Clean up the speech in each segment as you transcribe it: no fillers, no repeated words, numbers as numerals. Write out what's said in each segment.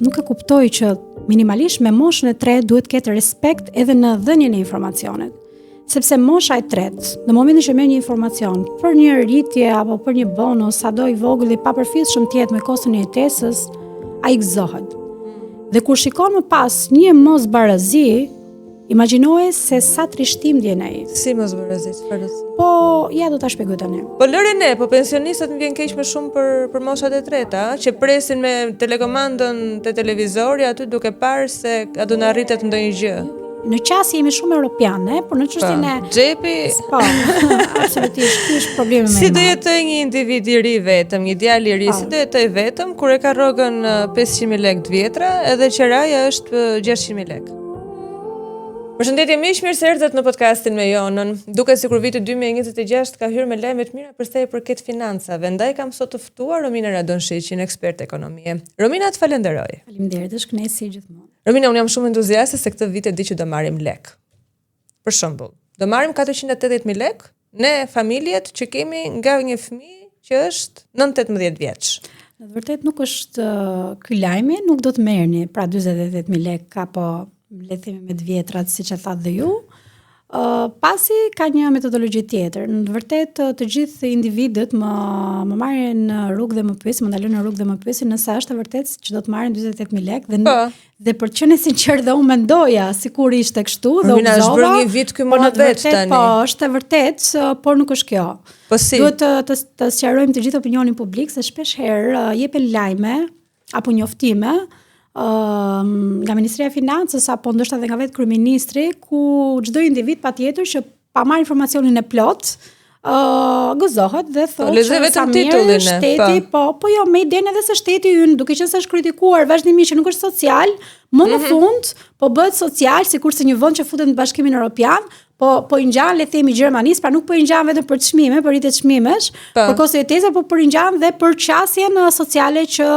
Nuk e kuptoj që minimalisht me moshën e 3 duhet ketë respekt edhe në dhënien e informacionit. Sepse mosha e 3, në momentin që merr një informacion për një rritje apo për një bonus, sado i vogël dhe papërfillshëm të jetë me koston e jetesës, ai gëzohet. Dhe kur shikon më pas një mosbarazi, imagjinoje se sa trishtim ndjen ai. Si mosbarazi, çfarë? Po, ja do ta shpjegoj tani. Po lëre ne, po pensionistët më vjen keq më shumë për moshat e treta, që presin me telekomandën te televizori aty duke parë se a do na rritet ndonjë gjë. Në qasje jemi shumë europiane, por në çështjen e xhepi, po, absolutisht, ky është problemi më i madh. Si do jetoj një individ i ri vetëm, një djalë i ri, si do jetoj vetëm kur e ka rrogën 500.000 lekë të vjetra, edhe qeraja është 600.000 lekë. Përshëndetje miq, mirë se erdhët në podcastin me Jonën. Duket sikur viti 2026 ka hyrë me lajme të mira për sa i përket financave. Ndaj kam sot të ftuar Romina Radonshiqin, ekspert ekonomie. Romina, të falenderoj. Faleminderit, është kënaqësi si gjithmonë. Romina, unë jam shumë entuziaste se këtë vit e di që do marrim lek. Për shembull, do marrim 480.000 lekë ne familjet që kemi nga një fëmijë që është 9-18 vjeç. Në të vërtetë nuk është ky lajmi, nuk do të merrni pra 48.000 lekë apo le të themi me të vjetrat siç e thatë dhe ju. Pasi ka një metodologji tjetër. Në të vërtetë të gjithë individët më marrin në rrugë dhe më pyesin, më ndalojnë në rrugë dhe më pyesin nëse është e vërtetë që do të marrin 48.000 lekë dhe për të qenë sinqert dhe unë mendoja sikur ishte kështu dhe u gëzova. Është bërë një vit ky mohabet tani. Po, është e vërtetë, por nuk është kjo. Po si? Duhet të sqarojmë të gjithë opinionin publik se shpesh herë jepen lajme apo njoftime nga Ministria e Financës apo ndoshta edhe nga vetë kryeministri ku çdo individ patjetër që pa marrë informacionin e plot gëzohet dhe thotë se vetëm titullin shteti po jo me idenë edhe se shteti ynë duke qenë se është kritikuar vazhdimisht që nuk është social, më në fund po bëhet social sikurse një vend që futet në Bashkimin Evropian, po i ngjan le të themi Gjermanisë, pra nuk po i ngjan vetëm për çmime, për rritje çmimesh, për kosto jetese, po për i ngjan dhe për qasjen sociale që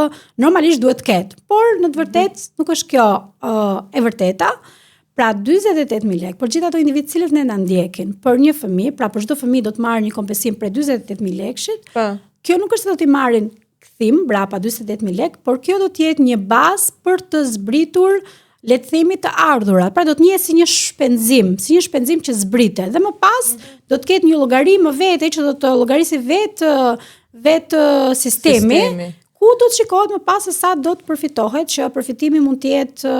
normalisht duhet të ketë. Por në të vërtetë nuk është kjo e vërteta. Pra 48.000 lekë për gjithë ato individ cilët ne na ndjekin, për një fëmijë, pra për çdo fëmijë do të marrë një kompensim për 48.000 lekëshit. Kjo nuk është se do t'i marrin kthim brapa 48.000 lekë, por kjo do të jetë një bazë për të zbritur le të themi të ardhurat. Pra do të njihet si një shpenzim që zbritet. Dhe më pas do të ketë një llogari më vete që do të llogarisë vetë sistemi. Ku do të shikohet më pas se sa do të përfitohet, që përfitimi mund të jetë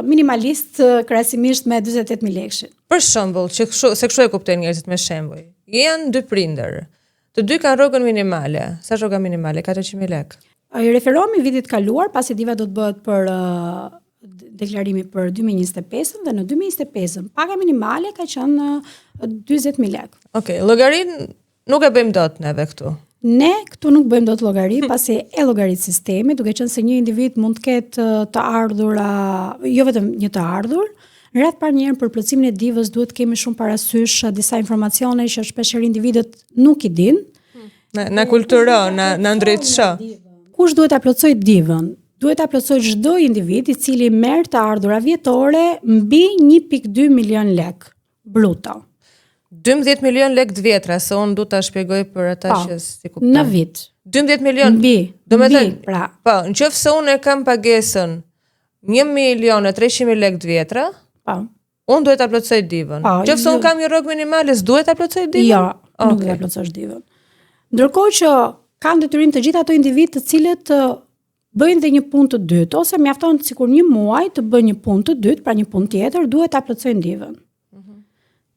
minimalist krahasimisht me 48.000 lekë. Për shembull, se kështu e kuptojnë njerëzit me shembuj. Janë dy prindër. Të dy kanë rrogën minimale. Sa rroga minimale? 400.000 lekë. I referohemi vitit kaluar, pasi diva do të bëhet për deklarimi për 2025 dhe në 2025 paga minimale ka qenë 40.000 lekë. Okej, llogarin nuk e bëjmë dot neve këtu. Ne këtu nuk bëjmë dot llogari, pasi e llogarit sistemi, duke qenë se një individ mund të ketë të ardhura, jo vetëm një të ardhur. Në radhë parë njëherë për plotësimin e divës duhet të kemi shumë parasysh disa informacione që shpeshherë individët nuk i dinë. Na kulturon, na ndritshë. Kush duhet ta plotësoj divën? Duhet ta plotësoj çdo individ i cili merr të ardhura vjetore mbi 1.2 milion lekë bruto. 12 milion lekë të vjetra, se unë du ta shpjegoj për ata që si kuptojnë. Në vit. 12 milion. Pra. Po, nëse unë e kam pagesën 1.300.000 lekë të vjetra, unë duhet ta plotësoj divën. Nëse unë kam një rrogë minimale, s'duhet ta plotësoj divën? Jo, nuk do ta plotësosh divën. Ndërkohë që kanë detyrim të gjithë ato individ të cilët bëjnë dhe një punë të dytë, ose mjafton sikur një muaj të bëjnë një punë të dytë, pra një punë tjetër, duhet ta plotësojnë divën.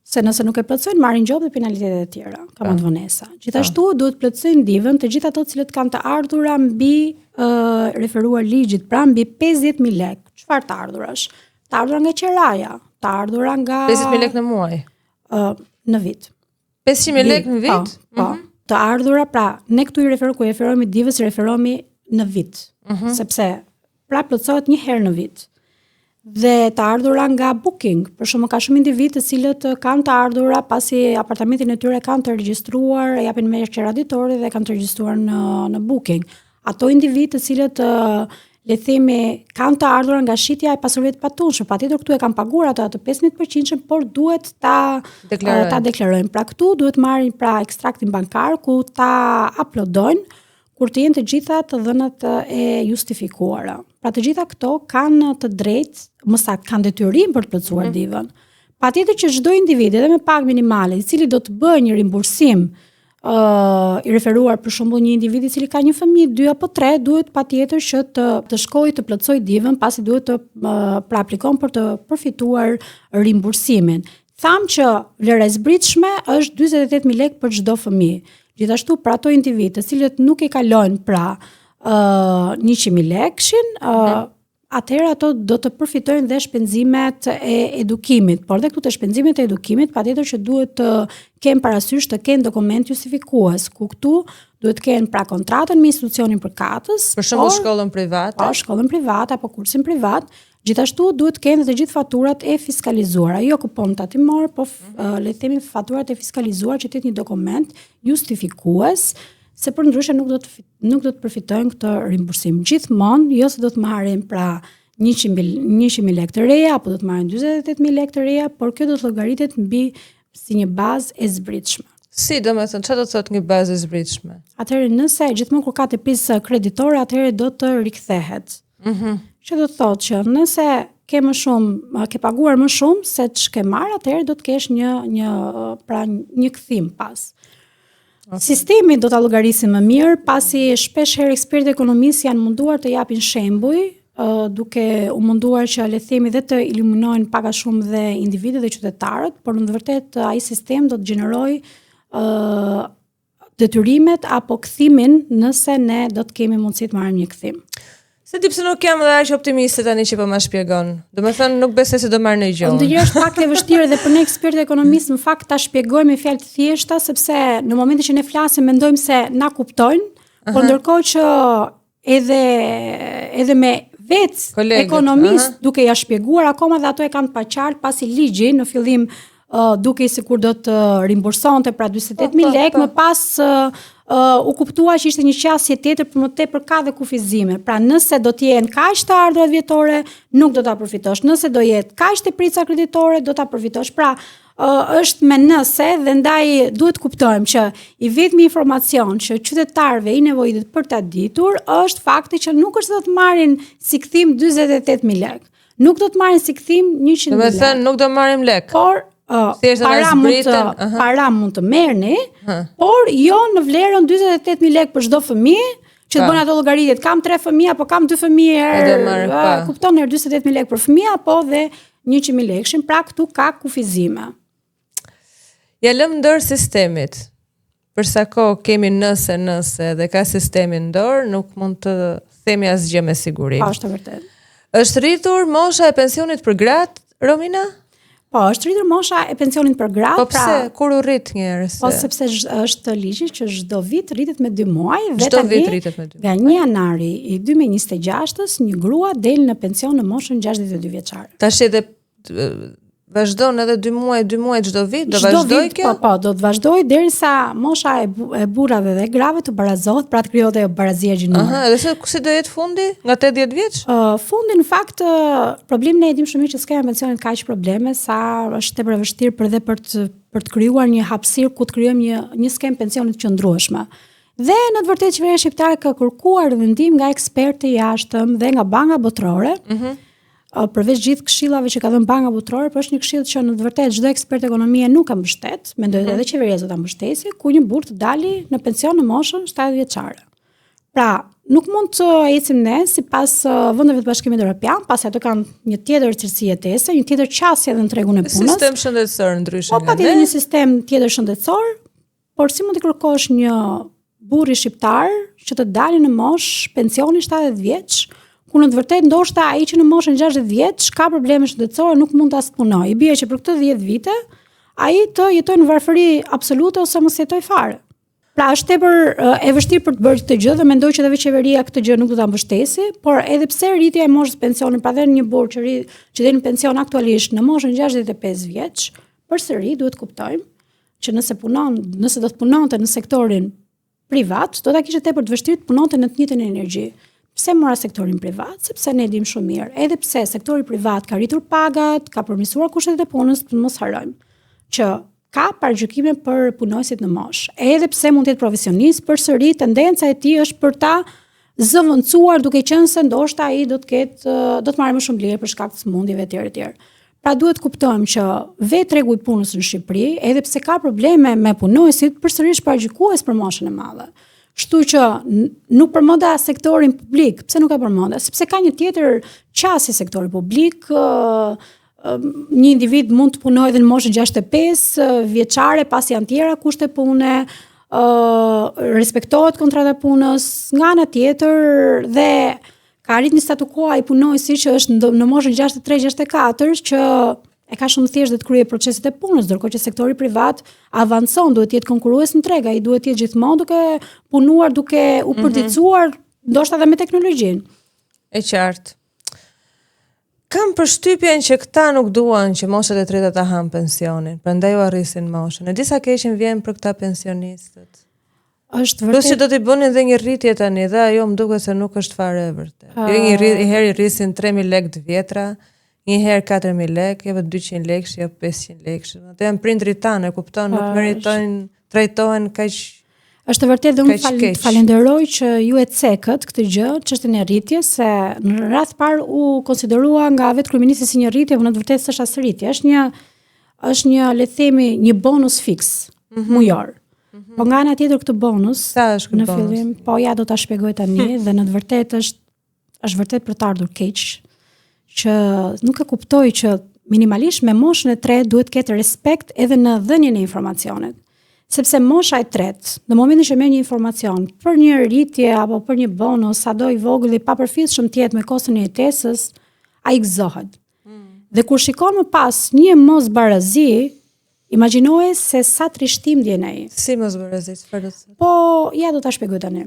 Se nëse nuk e plotësojnë, marrin gjobë dhe penalitetet e tjera, ka më të vonesa. Gjithashtu duhet plotësojnë divën të gjithë ato cilët kanë të ardhura mbi referuar ligjit, pra mbi 50.000 lekë. Çfarë të ardhurash? Të ardhura nga qeraja, të ardhura nga 50.000 lekë në muaj. Në vit. 500.000 lekë në vit? Po. Të ardhura, pra ne këtu kur referohemi divës, referohemi në vit, sepse pra plotësohet një herë në vit. Dhe të ardhura nga booking, për shembull ka shumë individë të cilët kanë të ardhura pasi apartamentin e tyre kanë të regjistruar, japin me qeraditorit dhe kanë të regjistruar në booking. Ato individë të cilët le themi kanë të ardhura nga shitja e pasurive të patunshme, patjetër këtu e kanë paguar ato 15%, por duhet ta deklarojnë. Pra këtu duhet marrin pra ekstraktin bankar ku ta uploadojnë, kur të jenë të gjitha të dhënat e justifikuara. Pra të gjitha këto kanë të drejtë, më saktë kanë detyrim për të plotësuar divën. Patjetër që çdo individ edhe me pagë minimale, i cili do të bëjë një rimbursim i referuar për shembull një individ i cili ka një fëmijë, 2 apo 3, duhet patjetër që të shkojë të plotësoj divën, pasi duhet të pra aplikon për të përfituar rimbursimin. Tham që vlera e zbritshme është 48.000 lekë për çdo fëmijë. Gjithashtu për ato individ të cilët nuk i kalojnë pra 100.000 lekëshin, atëherë ato do të përfitojnë dhe shpenzimet e edukimit, por dhe këtu të shpenzimet e edukimit patjetër që duhet të kenë parasysh të kenë dokument justifikues, ku këtu duhet të kenë pra kontratën me institucionin përkatës, për shembull shkollën private, po shkollën private apo kursin privat. Gjithashtu duhet të kenë të gjithë faturat e fiskalizuara, jo kupon tatimor, po le të themi faturat e fiskalizuar që të jetë një dokument justifikues, se për ndryshe nuk do të përfitojnë këtë rimbursim. Gjithmonë, jo se do të marrin pra 100.000 lekë të reja, apo do të marrin 48.000 lekë të reja, por kjo do të llogaritet mbi si një bazë e zbritshme. Si, domethënë, çfarë do të thotë një bazë e zbritshme? Atëherë nëse gjithmonë kur ka tepesë kreditore, atëherë do të rikthehet. Që do të thotë që nëse ke më shumë, ke paguar më shumë se ç'ke marr, atëherë do të kesh një kthim pas. Okay. Sistemi do ta llogarisim më mirë, pasi shpesh herë ekspertë ekonomisë janë munduar të japin shembuj, duke u munduar që le të themi dhe të eliminojnë pak a shumë dhe individët dhe qytetarët, por në të vërtetë ai sistem do të gjenerojë detyrimet apo kthimin nëse ne do të kemi mundësi të marrim një kthim. Se di pse nuk jam dhe aq optimiste tani që po ma shpjegon. Domethënë nuk besoj se do marr në gjë. Ndonjëherë është pak e vështirë dhe për ne ekspertë ekonomistë në fakt ta shpjegojmë me fjalë të thjeshta, sepse në momentin që ne flasim mendojmë se na kuptojnë, por ndërkohë që edhe me vetë ekonomistë duke ja shpjeguar akoma dhe ato e kanë të paqartë, pasi ligji në fillim duke sikur do të rimbursonte pra 48.000 lekë, më pas u kuptua që ishte një qasje tjetër, për më tepër ka dhe kufizime. Pra nëse do të jenë kaq të ardhurat vjetore, nuk do ta përfitosh. Nëse do jetë kaq të prica kreditore, do ta përfitosh. Pra është me nëse dhe ndaj duhet kuptojmë që i vetmi informacion që qytetarëve i nevojitet për ta ditur është fakti që nuk është se do të marrin si kthim 48.000 lekë. Nuk do të marrin si kthim 100.000 lekë. Domethënë nuk do marrim lekë. Por para mund të merrni, por jo në vlerën 48.000 lekë për çdo fëmijë, që të bën ato llogaritjet, kam 3 fëmijë apo kam 2 fëmijë, kupton, 48.000 lekë për fëmijë apo dhe 100.000 lekëshin, pra këtu ka kufizime. Ja lëm ndër sistemit. Për sa kohë kemi nëse dhe ka sistemin ndër, nuk mund të themi asgjë me siguri. Po, është vërtet. Është rritur mosha e pensionit për gratë, Romina? Po, është rritur mosha e pensionit për gratë. Po pse? Kur u rrit njerëz? Po sepse është ligji që çdo vit rritet me 2 muaj, çdo vit rritet me 2 muaj. Nga 1 janari i 2026-s një grua del në pension në moshën 62 vjeçare. Tash edhe vazhdon edhe 2 muaj çdo vit, do vazhdoj kjo? Po, do të vazhdoj derisa mosha e burrave dhe grave të barazohet, pra të krijohet ajo barazia gjinore. Edhe si do jetë fundi? Nga 80 vjeç? Fundi në fakt problemin e dim shumë mirë që skema e pensionit ka aq probleme sa është tepër e vështirë për të krijuar një hapësirë ku të krijojmë një skemë pensionit të qëndrueshme. Dhe në të vërtetë qeveria shqiptare ka kërkuar vendim nga ekspertë jashtëm dhe nga banka botërore. Përveç gjithë këshillave që ka dhënë banka botërore, por është një këshill që në të vërtetë çdo ekspert ekonomie nuk ka mbështet, mendoj edhe qeveria do ta mbështesë, ku një burr të dali në pension në moshën 70 vjeçare. Pra, nuk mund të ecim ne sipas vendeve të Bashkimit Evropian, pasi ato kanë një tjetër cilësi jetese, një tjetër qasje edhe në tregun e punës. Sistem shëndetësor ndryshe nga ne. Po patjetër një sistem tjetër shëndetësor, por si mund të kërkosh një burr shqiptar që të dalë në moshë pensioni 70 vjeç? Ku në të vërtetë ndoshta ai që në moshën 60 vjeç ka probleme shëndetësore, nuk mund ta punojë. I bie që për këtë 10 vite ai të jetojë në varfëri absolute ose mos jetoj fare. Pra është tepër e vështirë për të bërë këtë gjë dhe mendoj që edhe qeveria këtë gjë nuk do ta mbështesë, por edhe pse rritja e moshës pensionit, pra dhe një burr që del në pension aktualisht në moshën 65 vjeç, përsëri duhet kuptojmë që nëse do të punonte në sektorin privat, do ta kishte tepër të vështirë të punonte në të njëjtën energji. Pse mora sektorin privat? Sepse ne dim shumë mirë, edhe pse sektori privat ka rritur pagat, ka përmirësuar kushtet e punës, mos harrojmë që ka parajgjykime për punonësit në moshë. Edhe pse mund të jetë profesionist, përsëri tendenca e tij është për ta zëvendësuar duke qenë se ndoshta ai do të marrë më shumë lirë për shkak të smundjeve etj. Pra duhet kuptojmë që vetë tregu i punës në Shqipëri, edhe pse ka probleme me punonësit, përsëri është parajgjykues për moshën e madhe. Kështu që nuk përmenda sektorin publik. Pse nuk e përmenda? Sepse ka një tjetër qasje sektori publik. Një individ mund të punojë edhe në moshën 65 vjeçare, pasi janë tjera kushte pune, respektohet kontrata punës, nga ana tjetër dhe ka arrit një statu quo ai punonësi që është në moshën 63-64 që e ka shumë thjesht dhe të kryej proceset e punës, ndërkohë që sektori privat avancon, duhet të jetë konkurrues në treg, ai duhet të jetë gjithmonë duke punuar, duke u përditësuar, ndoshta edhe me teknologjinë. E qartë. Kam përshtypjen që këta nuk duan që moshat e treta ta hanë pensionin, prandaj u arrisin moshën. E disa keqen vjen për këta pensionistët. Është vërtet. Plus që do t'i bënin edhe një rritje tani, dhe ajo më duket se nuk është fare e vërtetë. Një herë i rrisin 3.000 lekë të vjetra, një herë 4.000 lekë, jep 200 lekë, jep 500 lekë. Ato janë prindrit tanë, e kupton, nuk meritojnë, trajtohen kaq. Është vërtet dhe unë falenderoj që ju e cekët këtë gjë, çështën e rritjes, se në radh parë u konsiderua nga vetë kryeministri si një rritje, por në të vërtetë s'është as rritje, është një le të themi një bonus fiks mujor. Po nga ana tjetër këtë bonus në fillim, po ja do ta shpjegoj tani dhe në të vërtetë është vërtet për të ardhur keq, që nuk e kuptoj që minimalisht me moshën e tretë duhet ketë respekt edhe në dhënien e informacionit. Sepse mosha e tretë, në momentin që merr një informacion për një rritje apo për një bonus, sado i vogël dhe papërfillshëm të jetë me koston e jetesës, ai gëzohet. Dhe kur shikon më pas një mosbarazi, imagjinoje se sa trishtim ndjen ai. Si mosbarazi, çfarë do të thotë? Po, ja do ta shpjegoj tani.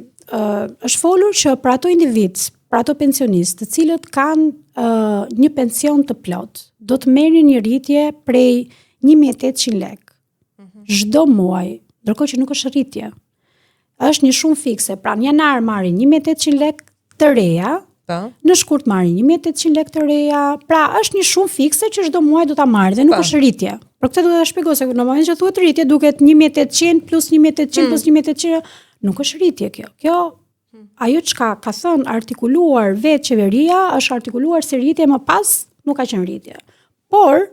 Është folur që për ato individ, për ato pensionistë, të cilët kanë një pension të plot, do të merrin një rritje prej 1.800 lekë. Çdo muaj, ndërkohë që nuk është rritje. Është një shumë fikse, pra në janar marrin 1.800 lekë të reja, në shkurt marrin 1.800 lekë të reja, pra është një shumë fikse që çdo muaj do ta marrë dhe nuk është rritje. Për këtë do ta shpjegoj se në momentin që thuhet rritje duket 1.800 plus 1.800 plus 1.800, nuk është rritje kjo. Kjo ajo çka ka thënë artikuluar vetë qeveria është artikuluar si rritje, më pas nuk ka qenë rritje. Por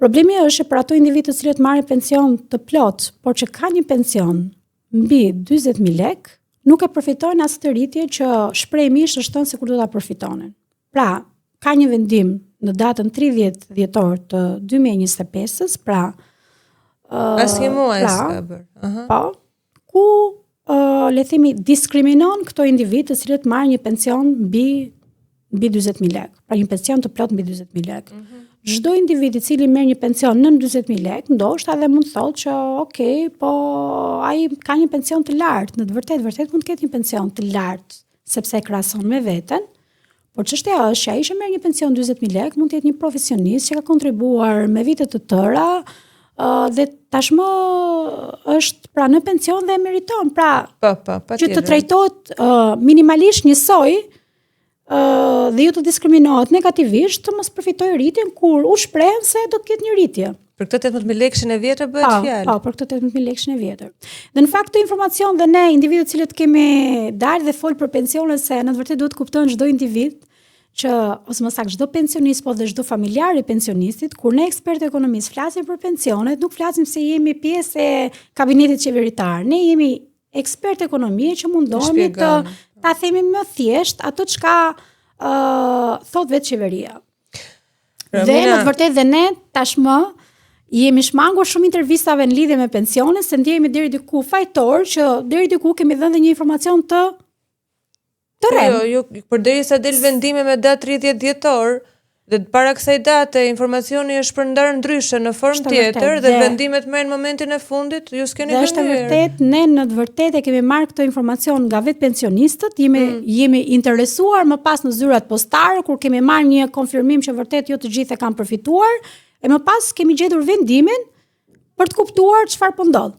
problemi është për ato individë të cilët marrin pension të plot, por që kanë një pension mbi 40.000 lekë, nuk e përfitojnë as të rritje që shprehmisht është thënë se kur do ta përfitonin. Pra, ka një vendim në datën 30 dhjetor të 2025-s, pra asnjë muaj s'ka bërë. Po, ku le themi diskriminon këto individë të cilët marrin një pension mbi 40.000 lekë, pra një pension të plot mbi 40.000 lekë. Çdo individ i cili merr një pension nën 40.000 lekë, ndoshta edhe mund të thotë që okay, po ai ka një pension të lartë, në të vërtetë mund të ketë një pension të lartë, sepse e krahason me veten. Por çështja është që ai që merr një pension 40.000 lekë mund të jetë një profesionist që ka kontribuar me vite të tëra dhe tashmë është pra në pension dhe e meriton. Pra, që të trajtohet minimalisht njësoj dhe ju të diskriminohet negativisht të mos përfitoj rritjen kur u shprehen se do të ketë një rritje. Për këtë 18.000 lekëshin e vjetër bëhet fjalë. Po, për këtë 18.000 lekëshin e vjetër. Dhe në fakt këtë informacion dhe ne individët cilët kemi dalë dhe fol për pensionet, se në të vërtetë duhet kuptojnë çdo individ që ose më saktë çdo pensionist, po dhe çdo familjar i pensionistit, kur ne ekspertë ekonomistë flasim për pensionet, nuk flasim se jemi pjesë e kabinetit qeveritar. Ne jemi ekspertë ekonomie që mundohemi të ta themi më thjesht ato çka thot vetë qeveria. Dhe në të vërtetë dhe ne tashmë jemi shmangur shumë intervistave në lidhje me pensionet, se ndjehemi deri diku fajtor që deri diku kemi dhënë një informacion të rrem. Jo, përderisa del vendime me datë 30 dhjetor, dhe para kësaj date informacioni është përndarë ndryshe në formë tjetër dhe vendimet merren në momentin e fundit, ju s'keni dhënë. Është vërtet, ne në të vërtetë kemi marrë këtë informacion nga vetë pensionistët, jemi interesuar më pas në zyrat postare kur kemi marrë një konfirmim që vërtet jo të gjithë e kanë përfituar, e më pas kemi gjetur vendimin për të kuptuar çfarë po ndodh.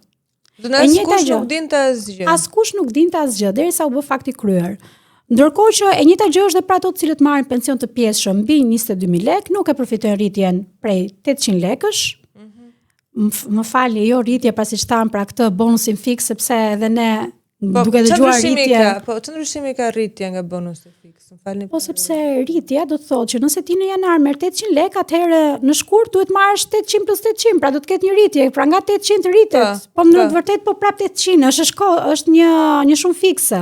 Askush nuk dinte asgjë. Askush nuk dinte asgjë derisa u bë fakti kryer. Ndërkohë që e njëjta gjë është edhe për ato të cilët marrin pension të pjesshëm mbi 22.000 lekë, nuk e përfitojnë rritjen prej 800 lekësh. më falni, jo rritje pasi që thamë pra këtë bonusin fix, sepse edhe ne duke dëgjuar rritje. Çfarë ndryshimi ka rritja nga bonusi fix? Më falni. Po sepse rritja do të thotë që nëse ti në janar merr 800 lekë, atëherë në shkurt duhet marrësh 800 plus 800, pra do të ketë një rritje, pra nga 800 rritet. Po në të vërtet po prap 800, është një shumë fikse.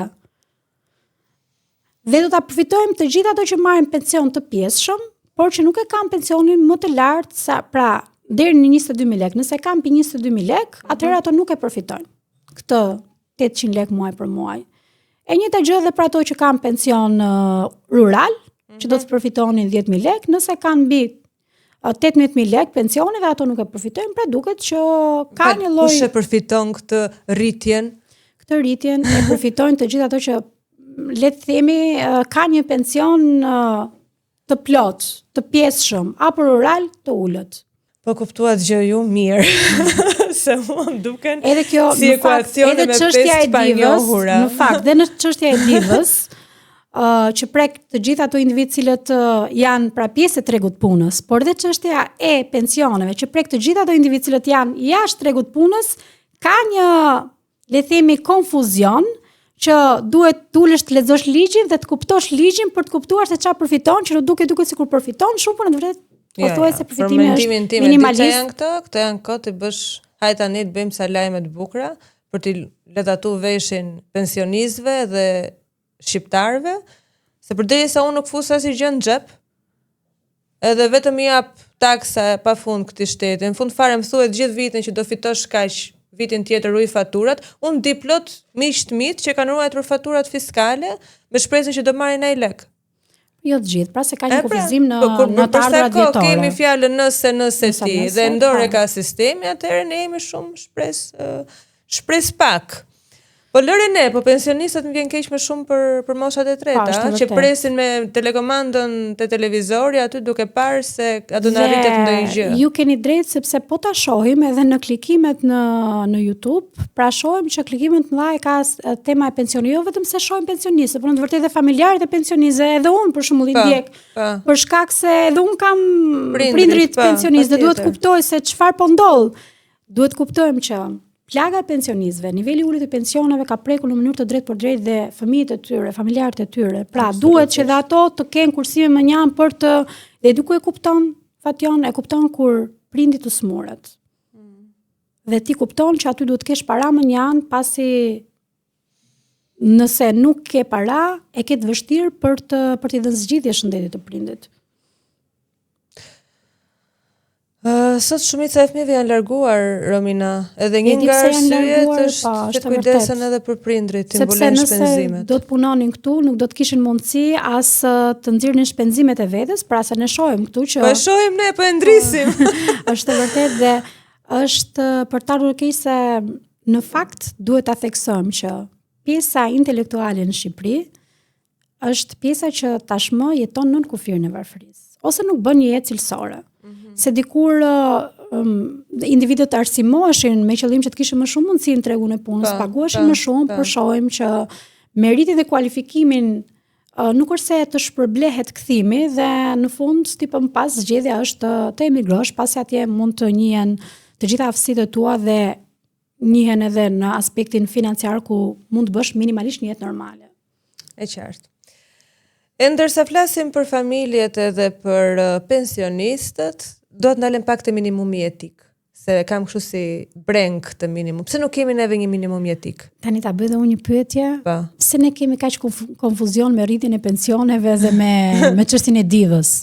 Dhe do ta përfitojmë të gjithë ato që marrin pension të pjesshëm, por që nuk e kanë pensionin më të lartë sa pra deri në 22.000 lekë. Nëse kanë mbi 22.000 lekë, atëherë ato nuk e përfitojnë. Këtë 800 lekë muaj për muaj. E njëjta gjë edhe për ato që kanë pension rural, që do të përfitonin 10.000 lekë, nëse kanë mbi 18.000 lekë pensione dhe ato nuk e përfitojnë, pra duket që ka një lloj. Kush e përfiton këtë rritjen? Këtë rritjen e përfitojnë të gjithë ato që le të themi ka një pension të plot, të pjesshëm, apo rural të ulët. Po kuptuat gjë ju mirë. Se mua më duken edhe kjo, si ekuacione me pesë panjohura. Në fakt, dhe në çështja e divës, që prek të gjithë ato individ cilët janë pra pjesë e tregut punës, por dhe çështja e pensioneve, që prek të gjithë ato individ cilët janë jashtë tregut punës, ka një, le themi, konfuzion që duhet të ulesh të lexosh ligjin dhe të kuptosh ligjin për të kuptuar se çfarë përfiton, që nuk duket sikur përfiton shumë, por në të vërtetë po thuaj se përfitimi është minimalist. Këto janë kohë të bësh hajde tani të bëjmë sa lajme të bukura për të letatu veshin pensionistëve dhe shqiptarëve, se përderisa unë nuk fus asnjë gjë në xhep, edhe vetëm i jap taksa pafund këtij shteti. Në fund fare më thuhet gjithë vitin që do fitosh kaq, vitin tjetër ruaj faturat. Unë di plot miq të mit që kanë ruajtur faturat fiskale me shpresën që do marrin ai lek. Jo të gjithë, pra se ka një kufizim në të ardhurat vjetore. Kemi fjalën nëse ti dhe ndore ka sistemi, atëherë ne jemi shumë shpres pak. Po lëre ne, po pensionistët më vjen keq më shumë për moshat e treta, që presin me telekomandën te televizori aty duke parë se a do na rritet ndonjë gjë. Ju keni drejt sepse po ta shohim edhe në klikimet në YouTube, pra shohim që klikimet mëdha ka tema e pensionit, jo vetëm se shohim pensionistët, por në të vërtetë edhe familjarët e pensionistëve, edhe unë për shembull i ndjek, për shkak se edhe unë kam prindrit pensionistë, duhet të kuptoj se çfarë po ndodh. Duhet kuptojmë që plaga e pensionistëve, niveli i ulët të pensioneve ka prekur në mënyrë të drejtë për drejtë dhe fëmijët e tyre, familjarët e tyre. Pra, duhet që dhe ato të kenë kursime më njëjtë për të dhe duke e kupton, Fation, e kupton kur prindi të smuret. Dhe ti kupton që aty duhet të kesh para më njëjtë, pasi nëse nuk ke para, e ke të vështirë për t'i dhënë zgjidhje shëndetit të prindit. Sot shumica e fëmijëve janë larguar, Romina, edhe një nga arsyet është që kujdesen edhe për prindrit, të mbulojnë shpenzimet. Sepse nëse do të punonin këtu, nuk do të kishin mundësi as të nxirrnin shpenzimet e vetes, pra se ne shohim këtu që po e shohim ne, po e ndrisim. Është vërtet dhe është për të ardhur keq se në fakt duhet ta theksojmë që pjesa intelektuale në Shqipëri është pjesa që tashmë jeton nën kufirin e varfërisë, ose nuk bën një jetë cilësore. Se dikur individët arsimoheshin me qëllim që të kishin më shumë mundësi në tregun e punës, paguheshin më shumë, por shohim që meriti dhe kualifikimin nuk është se të shpërblehet kthimi dhe në fund tipëm pas zgjedhja është të emigrosh, pasi atje mund të njihen të gjitha aftësitë tua dhe njihen edhe në aspektin financiar ku mund të bësh minimalisht një jetë normale. E qartë. E ndërsa flasim për familjet edhe për pensionistët, do të ndalem pak të minimumi jetik, se kam kështu si breng të minimum. Pse nuk kemi neve një minimum jetik? Tani ta bëj dhe unë një pyetje. Pse ne kemi kaq konfuzion me rritjen e pensioneve dhe me çështjen e divës?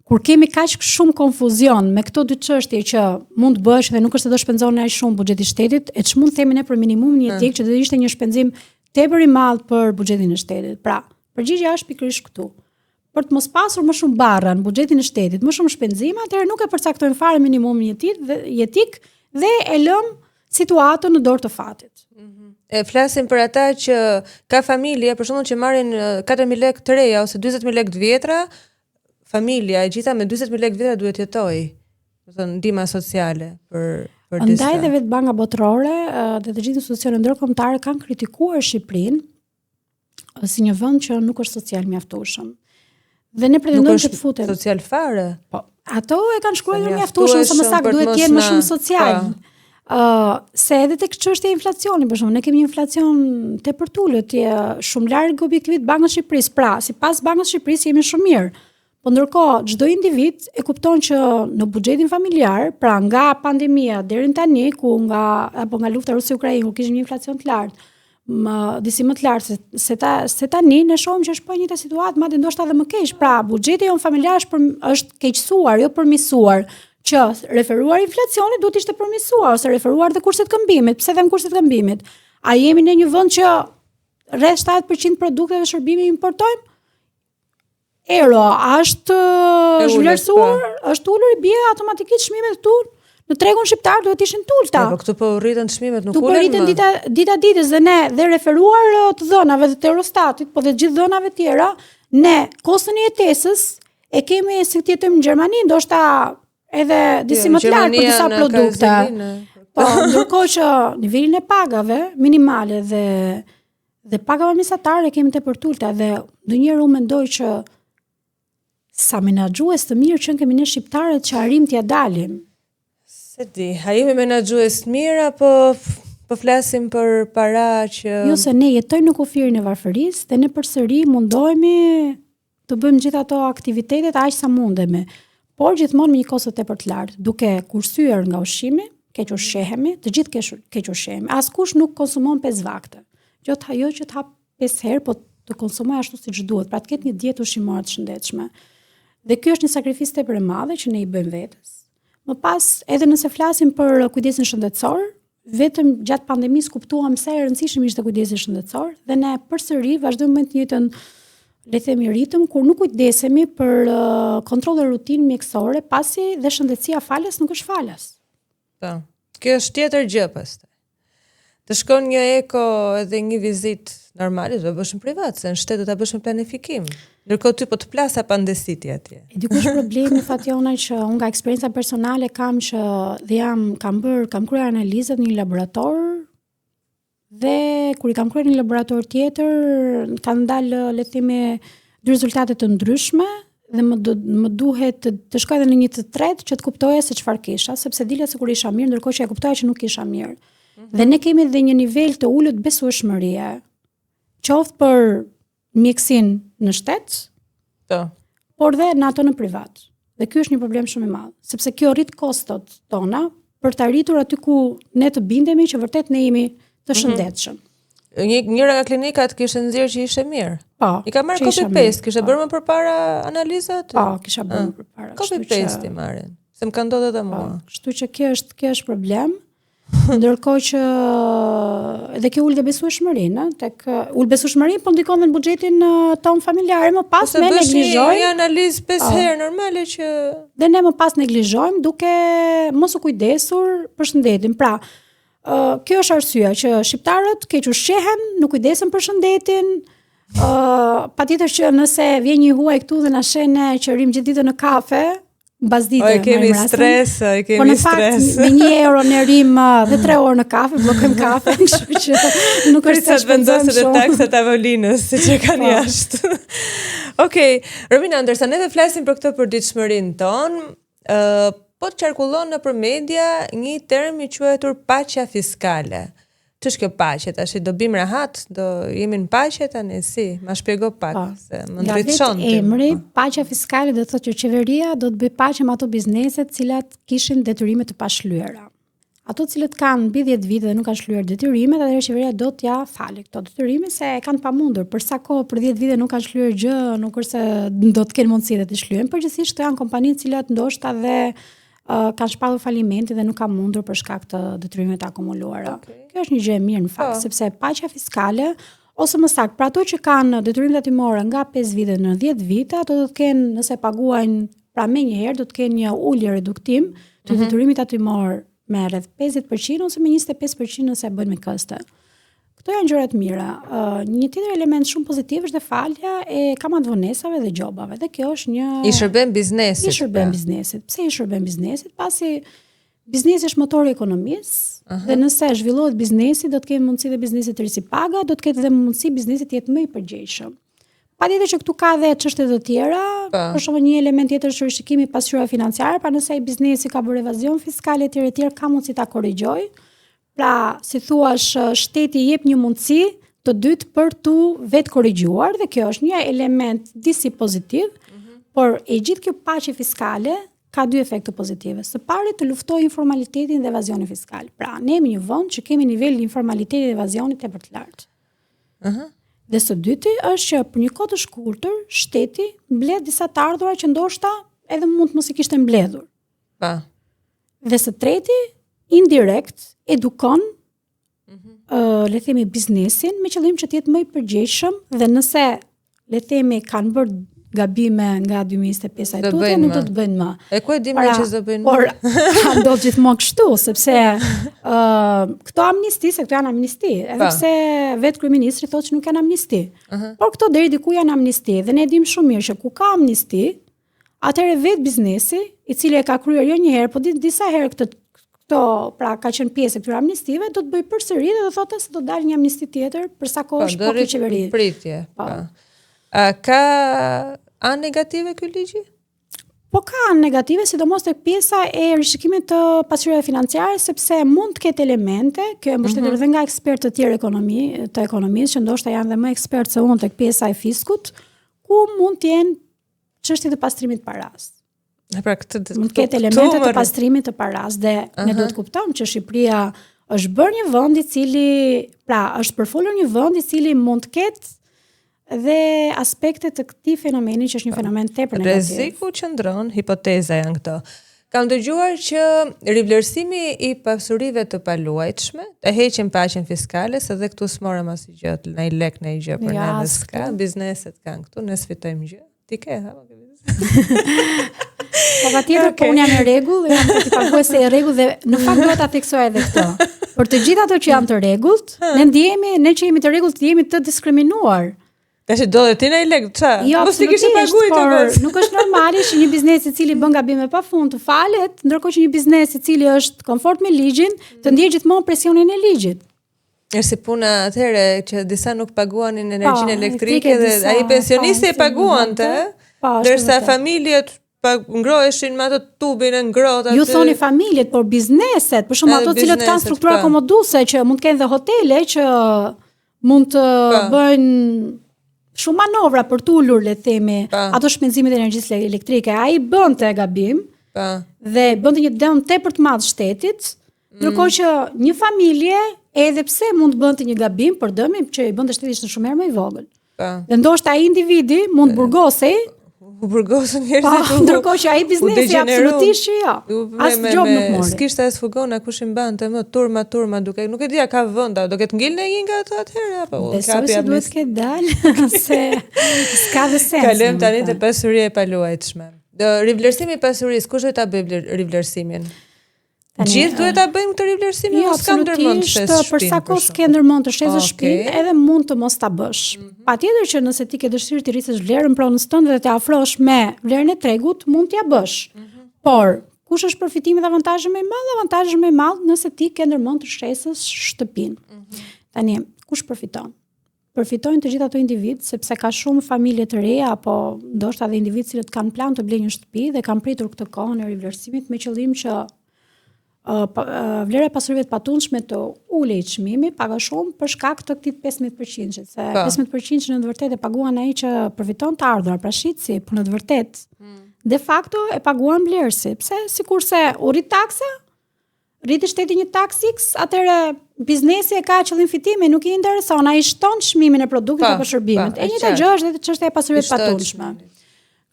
Kur kemi kaq shumë konfuzion me këto dy çështje që mund të bësh dhe nuk është se do shpenzon aq shumë buxheti i shtetit, e ç'mund të themi ne për minimumin jetik që do ishte një shpenzim tepër i madh për buxhetin e shtetit. Pra, përgjigjja është pikërisht këtu. Për të mos pasur më shumë barra në buxhetin e shtetit, më shumë shpenzime, atëherë nuk e përcaktojmë fare minimumin jetik dhe e lëm situatën në dorë të fatit. E flasim për ata që ka familje, për shembull që marrin 4.000 lekë të reja ose 40.000 lekë të vjetra, familja e gjitha me 40.000 lekë të vjetra duhet jetojë. Do të thënë ndihma sociale për disa. Ndaj dhe vetë Banka Botërore dhe të gjithë institucionet ndërkombëtare kanë kritikuar Shqipërinë si një vend që nuk është social mjaftueshëm. Dhe ne pretendojmë që të futem. Social fare. Po, Ato e kanë shkruar mjaftueshëm se më saktë duhet të jenë më shumë social. Se edhe tek çështja e inflacionit, për shembull, ne kemi një inflacion tepërtulët, shumë larg objektivit Bankës së Shqipërisë. Pra, sipas Bankës së Shqipërisë jemi shumë mirë. Po ndërkohë, çdo individ e kupton që në buxhetin familjar, pra nga pandemia deri tani, nga lufta Rusi-Ukrainë, ku kishim një inflacion të lartë, disi më të lartë se tani, ne shohim që është po njëjta situatë, madje ndoshta edhe më keq. Pra, buxheti jon familjar është keqësuar, jo përmirësuar. Që referuar inflacionit duhet ishte përmirësuar ose referuar dhe kurset këmbimit. Pse them kurset këmbimit? A jemi në një vend që rreth 70% produkteve dhe shërbime importojmë? Euro është zhvlerësuar, është ulur, i bie automatikisht çmimet këtu në tregun shqiptar duhet ishin të ulta. Po këtu po rriten çmimet, nuk ulen. Po rriten dita ditës dhe ne dhe referuar të dhënave të Eurostatit, po dhe të gjithë dhënave tjera, ne koston e jetesës e kemi si të jetojmë në Gjermani, ndoshta edhe disi më të lartë për disa produkte. Po, ndërkohë që nivelin e pagave minimale dhe pagave mesatare kemi tepërtulta dhe ndonjëherë unë mendoj që sa menaxhues të mirë që kemi ne shqiptarët që arrim t'ia dalim. Se di, a jemi menaxhues të mirë apo po flasim për para që Jo, se ne jetojmë në kufirin e varfërisë dhe ne përsëri mundohemi të bëjmë gjithë ato aktivitetet aq sa mundemi. Por gjithmonë me një kosto tepër të lartë, duke kursyer nga ushqimi, keq ushqehemi, të gjithë keq ushqehemi. Askush nuk konsumon 5 vakte. Jo që të hap 5 herë, po të konsumoj ashtu siç duhet, pra të ketë një dietë ushqimore të shëndetshme. Dhe ky është një sakrificë tepër e madhe që ne i bëjmë vetes. Më pas, edhe nëse flasim për kujdesin shëndetësor, vetëm gjatë pandemisë kuptuam sa e rëndësishëm ishte kujdesi shëndetësor dhe ne përsëri vazhdojmë me të njëjtën le të themi ritëm kur nuk kujdesemi për kontroll dhe rutinë mjekësore, pasi dhe shëndetësia falas nuk është falas. Po. Kjo është tjetër gjë pastaj. Të shkon një eko edhe një vizitë normale, do bësh në privat, se në shtet do ta bësh me planifikim. Ndërkohë ty po të plas apandesiti atje. E dikush problemi Fatjona që unë nga eksperjenca personale kam që dhe kam kryer analizat në një laborator dhe kur i kam kryer në një laborator tjetër kanë dalë le të themi dy rezultate të ndryshme dhe më duhet të shkoj edhe në një të tretë që të kuptoja se çfarë kisha, sepse dila sikur isha mirë, ndërkohë që e kuptoja që nuk isha mirë. Dhe ne kemi edhe një nivel të ulët besueshmërie, qoftë për mjekësinë në shtet, por dhe në ato në privat. Dhe ky është një problem shumë i madh, sepse kjo rrit kostot tona për të arritur aty ku ne të bindemi që vërtet ne jemi të shëndetshëm. Njëra nga klinikat kishte nxjerrë që ishte mirë. Po. I ka marrë copy-paste, kishte bërë më përpara analizat? Po, kisha bërë më përpara. Copy-paste i marrin. Se më ka ndodhur edhe mua. Kështu që kjo është problem. Ndërkohë që edhe kjo ul dhe besueshmërinë, tek ul besueshmërinë po ndikon në buxhetin ton familjar, më pas ne neglizhojmë një analizë 5 herë normale që dhe ne më pas neglizhojmë duke mos u kujdesur për shëndetin. Pra, kjo është arsyeja që shqiptarët keq ushqehen, nuk kujdesen për shëndetin. Patjetër që nëse vjen një huaj këtu dhe na shene që rrim gjithë ditën në kafe, mbas dite. E kemi stres, Po në fakt me 1 euro ne rrim dhe 3 orë në kafe, bllokojmë kafe, kështu që nuk është sa të vendosë të taksat avolinës, siç e kanë jashtë. Okej, Romina, ndërsa ne flasim për këtë përditshmërinë tonë, po qarkullon nëpër media një term i quajtur paqja fiskale. Ç'është kjo paqe? Tash do bim rahat, do jemi në paqe tani si? Ma shpjego pak se më ndritshon ti. Emri paqja fiskale do të thotë që qeveria do të bëj paqe me ato bizneset të cilat kishin detyrime të pashlyera. Ato të cilët kanë mbi 10 vite dhe nuk kanë shlyer detyrimet, atëherë qeveria do t'ja falë këto detyrime se e kanë pamundur. Për sa kohë për 10 vite nuk kanë shlyer gjë, nuk është se do të kenë mundësi të shlyejnë. Përgjithsisht këto janë kompani të cilat ndoshta dhe kanë shpallur falimenti dhe nuk kanë mundur për shkak të detyrimeve të akumuluara. Kjo është një gjë e mirë në fakt, sepse paqja fiskale ose më saktë, për ato që kanë detyrime tatimore nga 5 vite në 10 vite, ato do të kenë, nëse paguajnë pra menjëherë, do të kenë një ulje reduktim të detyrimit tatimor me rreth 50% ose me 25% nëse e bëjnë me këste. Këto janë gjëra të mira. Një tjetër element shumë pozitiv është falja e kamatvonesave dhe gjobave. Dhe kjo është një i shërben biznesit. I shërben biznesit. Pse i shërben biznesit? Pasi biznesi është motori i ekonomisë dhe nëse zhvillohet biznesi, do të ketë mundësi dhe biznesi të rrisi paga, do të ketë dhe mundësi biznesi të jetë më i përgjegjshëm. Patjetër që këtu ka edhe çështje të tjera, për shembull një element tjetër është rishikimi i pasqyrave financiare, pra nëse ai biznesi ka bërë evazion fiskal etj ka mundësi ta korrigjojë. Pra, si thuash, shteti jep një mundësi të dytë për tu vetë korrigjuar dhe kjo është një element disi pozitiv, por e gjithë kjo paqe fiskale ka dy efekte pozitive. Së pari të luftoj informalitetin dhe evazionin fiskal. Pra, ne jemi një vend që kemi nivelin informalitetit dhe evazionit tepër të lartë. Dhe së dyti është që për një kohë të shkurtër, shteti mbledh disa të ardhura që ndoshta edhe mund të mos i kishte mbledhur. Dhe së treti, indirekt edukon le themi biznesin me qëllim që të jetë më i përgjegjshëm dhe nëse le themi kanë bërë gabime nga 2025 tutje nuk do të bëjnë më. E ku e dim që s'do bëjnë më? Por do gjithmonë kështu, sepse këto amnisti, se këto janë amnisti, edhe pse vetë kryeministri thotë që nuk janë amnisti. Por këto deri diku janë amnisti dhe ne dim shumë mirë që ku ka amnisti, atëherë vetë biznesi, i cili e ka kryer jo një herë, por disa herë këto pra ka qenë pjesë e këtyre amnistive, do të bëj përsëri dhe do thotë se do dalë një amnisti tjetër për sa kohë është po kjo qeveri. Pritje. Ka anë negative ky ligji? Po ka anë negative, sidomos tek pjesa e rishikimit të pasqyrave financiare, sepse mund të ketë elemente, kjo e mbështetur edhe nga ekspertë të tjerë të ekonomisë, që ndoshta janë dhe më ekspertë se unë tek pjesa e fiskut, ku mund të jenë çështje të pastrimit të paras. Pra mund të ketë elemente të pastrimit të paras dhe ne duhet të kuptojmë që Shqipëria është bërë një vend i cili, pra është përfolur një vend i cili mund të ketë dhe aspekte të këtij fenomeni që është një fenomen tepër negativ. Rreziku qëndron, hipoteza janë këto. Kam dëgjuar që rivlerësimi i pasurive të paluajtshme e heqin paqen fiskale, se dhe këtu s'morëm asgjë, në i lek në i gjë për ne s'ka, bizneset kanë këtu, ne s'fitojmë gjë. Ti ke, ha? Po patjetër, po unë jam në rregull, jam të paguese e rregull dhe në fakt duhet ta theksoj edhe këtë. Për të gjithë ato që janë të rregullt, ne që jemi të rregullt jemi të diskriminuar. Tash do të ti na i lek, ç'a? Jo, mos ti kishe paguajtur por nuk është normale që një biznes i cili bën gabime pafund të falet, ndërkohë që një biznes i cili është komfort me ligjin, të ndjej gjithmonë presionin e ligjit. Është si puna atëherë që disa nuk paguanin energjinë elektrike dhe ai pensionisti e paguante, ndërsa familjet ngroheshin me ato tubin e ngrohtë aty. Ju thoni familjet, por bizneset, për shembull ato të cilët kanë struktura akomoduese që mund të kenë dhe hotele që mund të bëjnë shumë manovra për të ulur, le themi, ato shpenzimet e energjisë elektrike. Ai bënte gabim dhe bënte një dëm tepër të madh shtetit, ndërkohë që një familje, edhe pse mund të bënte një gabim për dëmin që i bënte shteti ishte shumë herë më i vogël. Dhe ndoshta ai individi mund burgosej, burgosën njerëzit. Ndërkohë që ai biznesi absolutisht që jo. As job nuk mori. S'kishte as fugona kush i mbante më turma duke, nuk e dia ka venda, do ketë ngilën e nga ato atëherë apo kapi apo duhet të dalë se s'ka dhe sens. Kalojmë tani te pasuria e paluajtshme. Rivlerësimi i pasurisë, kush do ta bëjë rivlerësimin? Gjithë duhet ta bëjmë këtë rivlerësim, jo, s'ka ndërmend të shes shtëpinë. Për sa kohë s'ke ndërmend të shesësh shtëpinë, edhe mund të mos ta bësh. Patjetër që nëse ti ke dëshirë të rrisësh vlerën pronës tënde dhe të afrosh me vlerën e tregut, mund t'ja bësh. Por kush është përfitimi dhe avantazhi më i madh? Avantazhi më i madh nëse ti ke ndërmend të shesësh shtëpinë. Tani, kush përfiton? Përfitojnë të gjithë ato individ, sepse ka shumë familje të reja apo ndoshta edhe individ që kanë plan të blejnë një shtëpi dhe kanë pritur këtë kohën e rivlerësimit me qëllim që vlera e pasurive të patundshme të ulej çmimi paga shumë për shkak të këtij 15%, se 15% në të vërtetë e paguan ai që përfiton të ardhurar, pra shitsi, por në të vërtetë de facto e paguan vlerësi. Pse? Sikurse u rrit taksa, rriti shteti një taks X, atëherë biznesi e ka qëllim fitimi, nuk i intereson, ai shton çmimin e produktit apo shërbimit. E njëjta gjë është edhe te çështja e pasurive të patundshme.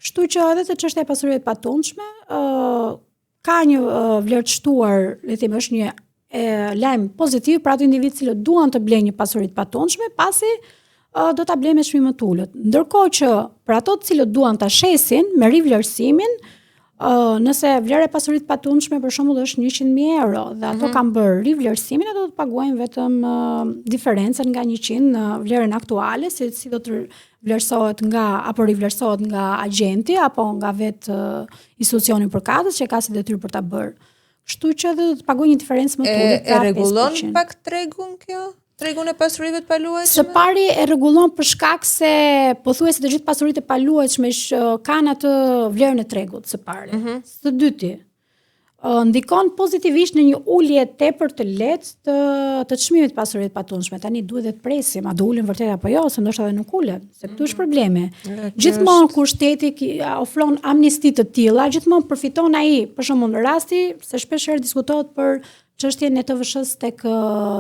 Kështu që edhe te çështja e pasurive të patundshme, ka një vlerë të shtuar, le të themi, është një lajm pozitiv për ato individ që duan të blejnë një pasuri të patundshme, pasi do ta blejnë me çmim më të ulët. Ndërkohë që për ato të cilët duan ta shesin me rivlerësimin, nëse vlera e pasurisë të patundshme për shembull është 100.000 euro dhe ato kanë bërë rivlerësimin, ato do të paguajnë vetëm diferencën nga 100 në vlerën aktuale, si do të vlerësohet apo rivlerësohet nga agenti apo nga vetë institucioni përkatës që ka si detyrë për ta bërë. Kështu që do të paguajë një diferencë më të ulët. E rregullon pak tregun kjo? tregun e pasurive të paluajtshme? Së pari e rregullon për shkak se pothuajse të gjithë pasuritë e paluajtshme kanë atë vlerën e tregut së pari. Së dyti, ndikon pozitivisht në një ulje tepër të lehtë të çmimit të pasurive të patundshme. Tani duhet të presim, a do ulen vërtet apo jo, se ndoshta edhe nuk ulen, se këtu është problemi. Gjithmonë kur shteti ofron amnisti të tilla, gjithmonë përfiton ai, për shembull në rasti se shpesh herë diskutohet për çështjen e TVSH-s tek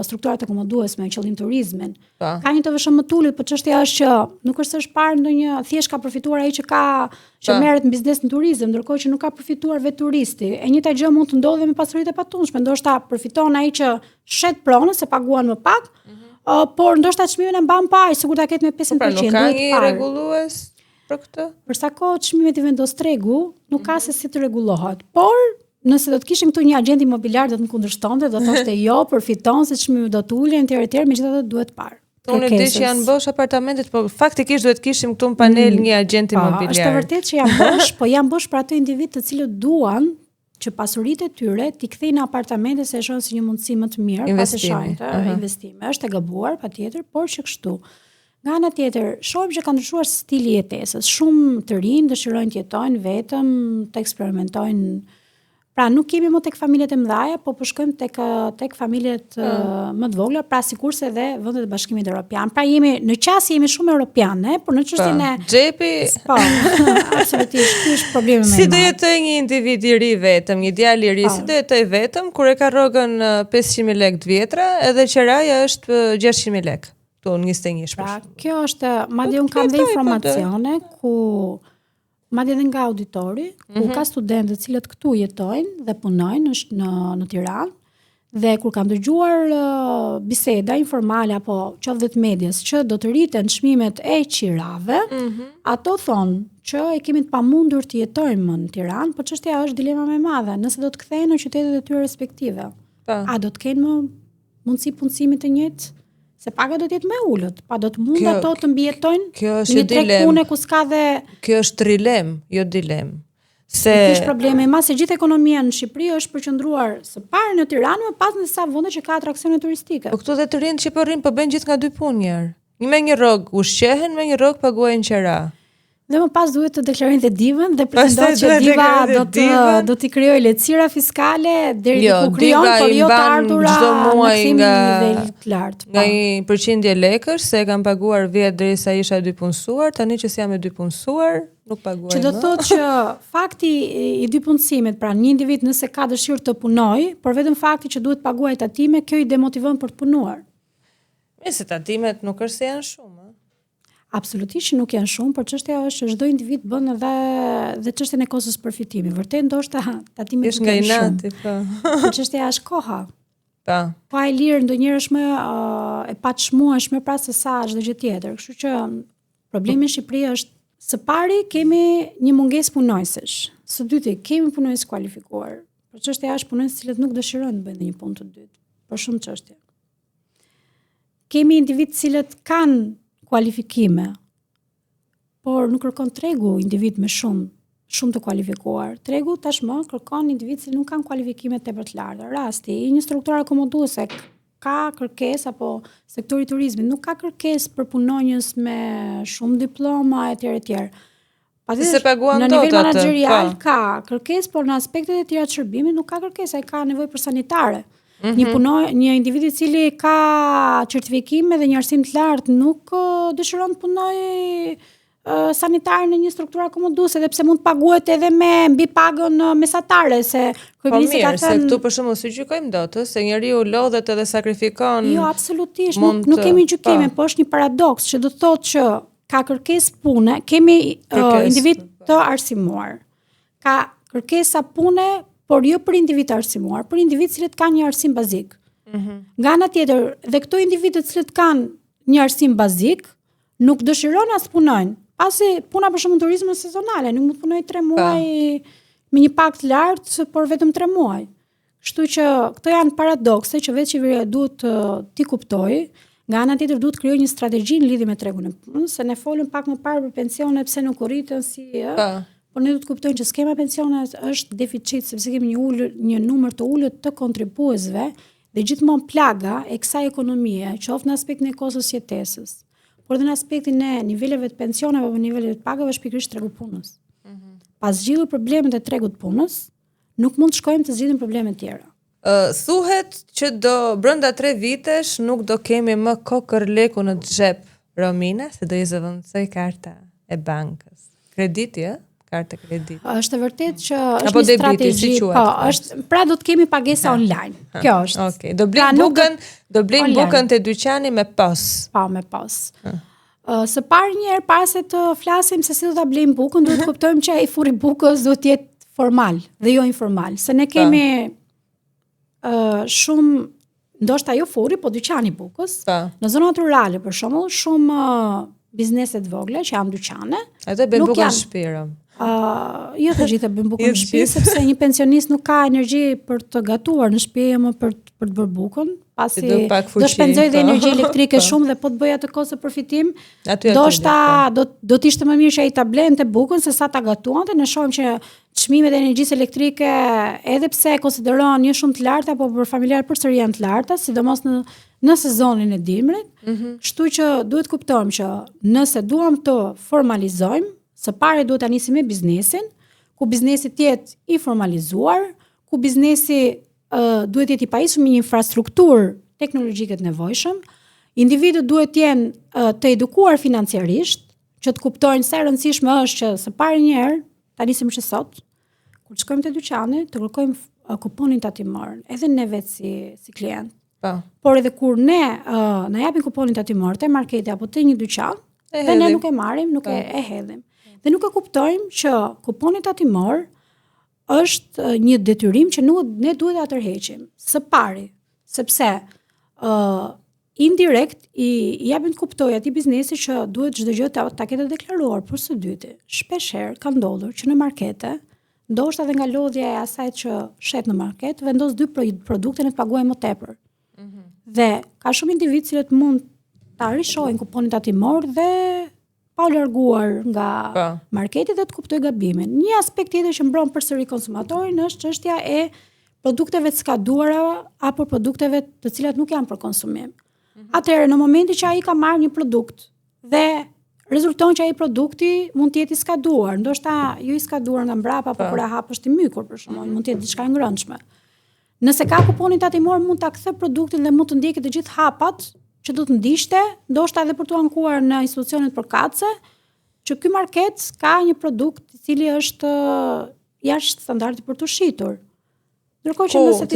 strukturat akomoduesme me qëllim turizmin. Ka një TVSH më tullit, por çështja është që nuk është se është parë ndonjë, thjesht ka përfituar ai që merret në biznes në turizëm, ndërkohë që nuk ka përfituar vetë turisti. E njëjta gjë mund të ndodhë me pasuritë e patundshme, ndoshta përfiton ai që shet pronën se paguan më pak, por ndoshta çmimin e mban pa ai, sikur ta ketë me 50%. Nuk ka një rregullues për këtë? Për sa kohë çmimet i vendos tregu, nuk ka se si të rregullohet, por nëse do të kishim këtu një agent imobiliar do të më kundërshtonte, do të thoshte jo, përfiton se çmimi do të ulen etj, megjithatë duhet parë. Unë di që janë bosh apartamentet, po faktikisht duhet kishim këtu në panel një agent imobiliar. Është e vërtetë që janë bosh, po janë bosh për ato individ të cilët duan që pasuritë e tyre t'i kthejnë në apartamente se e shohin si një mundësi më të mirë pas e shajtë, investime. Është e gabuar patjetër, por që kështu. Nga ana tjetër, shohim që ka ndryshuar stili i jetesës. Shumë të rinj dëshirojnë të jetojnë vetëm, të eksperimentojnë. Pra nuk kemi më tek familjet e mëdha, po shkojmë tek familjet më të vogla, pra sikurse edhe vendet e Bashkimit Evropian. Pra në qasje jemi shumë europiane, por në çështjen e xhepi, po, absolutisht ky është problemi më i madh. Si do jetoj një individ i ri vetëm, një djalë i ri, si do jetoj vetëm kur e ka rrogën 500.000 lekë të vjetra, edhe qeraja është 600.000 lekë. Tu 21 Pra, kjo është, madje un kam dhe informacione ku madje edhe nga auditori, ku ka studentë të cilët këtu jetojnë dhe punojnë në Tiranë, dhe kur kam dëgjuar biseda informale apo qoftë të medias që do të rriten çmimet e qirave, ato thonë që e kemi të pamundur të jetojmë më në Tiranë, por çështja është dilema më e madhe, nëse do të kthehen në qytetet e tyre respektive. A do të kenë më mundësi punësimi të njëjtë? Se paga do të jetë më e ulët, pa do të mund ato të mbijetojnë një treg pune ku s'ka dhe... Kjo është trilem, jo dilem. Se... Kjo është probleme, ma se gjithë ekonomia në Shqipëri është përqendruar së pari në Tiranë, më pas në disa vende që ka atraksione turistike. Po këtu dhe të rinë që po rrinë, po bëjnë gjithë nga dy punë njerë. Me një rrog ushqehen, me një rrog paguajnë qera. Dhe më pas duhet të deklarojnë dhe divën dhe pretendojnë që diva do t'i krijojë lehtësira fiskale deri ku krijon, por jo të ardhura në nivel të lartë. Nga një përqindje lekësh se e kam paguar vjet derisa isha 2 punësuar, tani që si jam e 2 punësuar, nuk paguaj më. Që do thotë që fakti i 2 punësimit, pra një individ nëse ka dëshirë të punojë, por vetëm fakti që duhet paguaj tatime, kjo i demotivon për të punuar. Se tatimet nuk është se janë shumë. Absolutisht që nuk janë shumë, por çështja është që çdo individ bën edhe çështjen e kostos përfitimi. Vërtet ndoshta tatimet nuk janë shumë. Po. Por çështja është koha. Po. Pa e lirë ndonjëherë është më e paçmueshme pra se sa çdo gjë tjetër. Kështu që problemi në Shqipëri është së pari kemi një mungesë punojësish. Së dyti kemi punojës kualifikuar. Por çështja është punojës të cilët nuk dëshirojnë të bëjnë një punë të dytë. Për shumë çështje. Kemi individ të cilët kanë kualifikime, por nuk kërkon tregu individ me shumë të kualifikuar. Tregu tashmë kërkon individ që nuk kanë kualifikime tepër të larta. Rasti i një strukture akomoduese ka kërkesë apo sektori i turizmit nuk ka kërkesë për punonjës me shumë diploma etj. Se paguan në nivel menaxherial ka kërkesë, por në aspektet e tjera të shërbimit nuk ka kërkesë, ai ka nevojë për sanitare. Një individ i cili ka certifikime dhe një arsim të lartë nuk dëshiron të punojë sanitar në një strukturë akomoduese, edhe pse mund të paguhet edhe me mbi pagën mesatare, se kryeministri ka thënë. Se këtu për shembull si gjykojmë dot, se njeriu lodhet edhe sakrifikon. Jo, absolutisht, nuk kemi gjykime, po është një paradoks që do të thotë që ka kërkesë pune, kemi individ të arsimuar. Ka kërkesa pune, por jo për individ të arsimuar, për individ cilët kanë një arsim bazik. Nga ana tjetër, dhe këto individet cilët kanë një arsim bazik, nuk dëshirojnë as punojnë. Pasi puna për shembull turizmi sezonale, nuk mund të punojë 3 muaj me një pagë të lartë, por vetëm 3 muaj. Kështu që këto janë paradokse që vetë qeveria duhet t'i kuptojë. Nga ana tjetër duhet krijojë një strategji në lidhje me tregun e punës, se ne folëm pak më parë për pensione, pse nuk u rritën por ne duhet të kuptojmë që skema pensione është deficit sepse kemi një numër të ulët të kontribuesve Dhe gjithmonë plaga e kësaj ekonomie, qoftë në aspektin e kostos jetesës, por edhe në aspektin e niveleve të pensioneve apo niveleve të pagave është pikërisht tregu punës. Pas zgjidhur problemet e tregut punës, nuk mund të shkojmë të zgjidhim probleme tjera. Thuhet që brenda 3 vitesh nuk do kemi më kokër leku në xhep, Romina, se do i zëvendësoj karta e bankës. Krediti, karta krediti. Është vërtet që është një strategji, pra do të kemi pagesa online. Kjo është. Okej, do blejmë bukën te dyqani me POS. Po, me POS. Së pari njëherë para se të flasim se si do ta blejmë bukën, duhet të kuptojmë që ai furri bukës do të jetë formal dhe jo informal. Se ne kemi shumë, ndoshta jo furri, po dyqani bukës. Në zonat rurale, për shembull, shumë biznese të vogla që janë dyqane. Ato bëjnë bukën në shtëpi. Jo të gjithë bëjnë bukën në shtëpi, sepse një pensionist nuk ka energji për të gatuar në shtëpi, më për të bërë bukën, pasi do shpenzoj dhe energji elektrike shumë dhe po të bëj atë kohë përfitim, do të ishte më mirë që ai ta blente bukën se sa ta gatuante. Ne shohim që çmimet e energjisë elektrike, edhe pse konsiderohen jo shumë të larta, apo për familjar përsëri janë të larta, sidomos në sezonin e dimrit. Kështu që duhet kuptojmë që nëse duam të formalizojmë, së pari duhet ta nisim me biznesin, ku biznesi të jetë i formalizuar, ku biznesi duhet jetë i pajisur me një infrastrukturë teknologjike të nevojshëm, individët duhet të jenë të edukuar financiarisht, që të kuptojnë se e rëndësishme është që së pari një herë, ta nisim që sot, kur të shkojmë te dyqani, të kërkojmë kuponin tatimor, edhe ne vetë si klient. Por edhe kur ne na japin kuponin tatimor te marketi apo te një dyqan, dhe ne nuk e marrim, nuk e hedhim. Dhe nuk e kuptojmë që kuponi tatimor është një detyrim që ne duhet ta tërheqim. Së pari, sepse indirekt i japin të kuptojë atij biznesi që duhet çdo gjë ta ketë deklaruar. Por së dyti, shpeshherë ka ndodhur që në markete, ndoshta edhe nga lodhja e asaj që shet në market, vendos 2 produkte në të paguajnë më tepër. Dhe ka shumë individ cilët mund ta rishohin kuponin tatimor dhe pa u larguar nga marketi dhe të kuptoj gabimin. Një aspekt tjetër që mbron përsëri konsumatorin është çështja e produkteve të skaduara apo produkteve të cilat nuk janë për konsumim. Atëherë në momentin që ai ka marrë një produkt dhe rezulton që ai produkti mund të jetë i skaduar, ndoshta jo i skaduar nga mbrapa, apo kur e hap është i mykur për shembull, mund të jetë diçka e ngrënshme. Nëse ka kuponin tatimor mund ta kthej produktin dhe mund të ndjekë të gjithë hapat që do të ndiqte, ndoshta edhe për të ankuar në institucionet përkatëse, që ky market ka një produkt i cili është jashtë standardit për të shitur. Ndërkohë që nëse